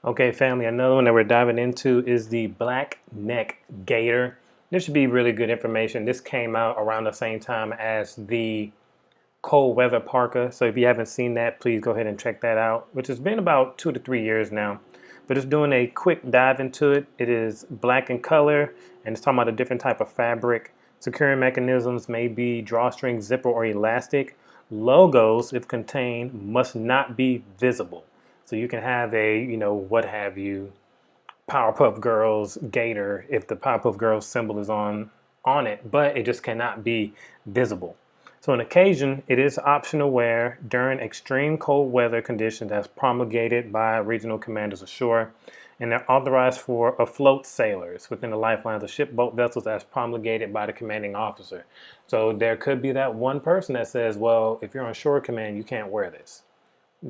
Okay, family, another one that we're diving into is the black neck gaiter. This should be really good information. This came out around the same time as the cold weather parka. So if you haven't seen that, please go ahead and check that out, which has been about 2 to 3 years now. But just doing a quick dive into it. It is black in color, and it's talking about a different type of fabric. Securing mechanisms may be drawstring, zipper, or elastic. Logos, if contained, must not be visible. So you can have a, what have you, Powerpuff Girls gaiter if the Powerpuff Girls symbol is on it, but it just cannot be visible. So on occasion, it is optional wear during extreme cold weather conditions as promulgated by regional commanders ashore, and they're authorized for afloat sailors within the lifelines of shipboat vessels as promulgated by the commanding officer. So there could be that one person that says, well, if you're on shore command, you can't wear this.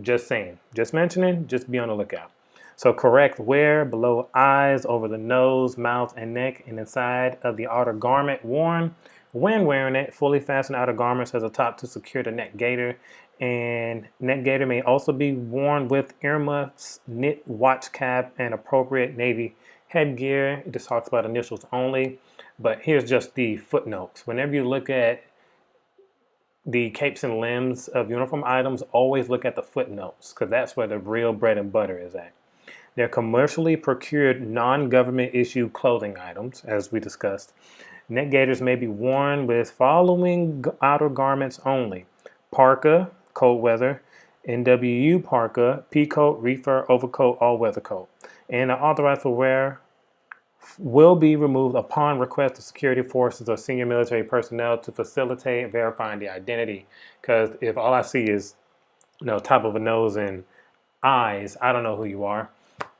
Just saying, just mentioning, just be on the lookout. So correct wear below eyes, over the nose, mouth, and neck, and inside of the outer garment worn. When wearing it, fully fastened outer garments has a top to secure the neck gaiter. And neck gaiter may also be worn with earmuffs, knit watch cap, and appropriate Navy headgear. It just talks about initials only. But here's just the footnotes. Whenever you look at the capes and limbs of uniform items, always look at the footnotes because that's where the real bread and butter is at. They're commercially procured non-government issued clothing items, as we discussed. Neck gaiters may be worn with following outer garments only: parka, cold weather; NWU parka, pea-coat, reefer, overcoat, all-weather coat. And are authorized for wear will be removed upon request of security forces or senior military personnel to facilitate verifying the identity. Because if all I see is, top of a nose and eyes, I don't know who you are.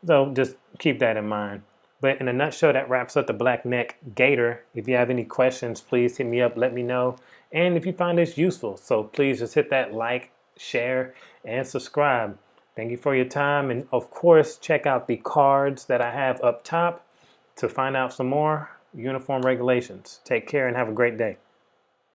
So just keep that in mind. But in a nutshell, that wraps up the black neck gaiter. If you have any questions, please hit me up, let me know. And if you find this useful, so please just hit that like, share, and subscribe. Thank you for your time. And of course, check out the cards that I have up top to find out some more uniform regulations. Take care and have a great day.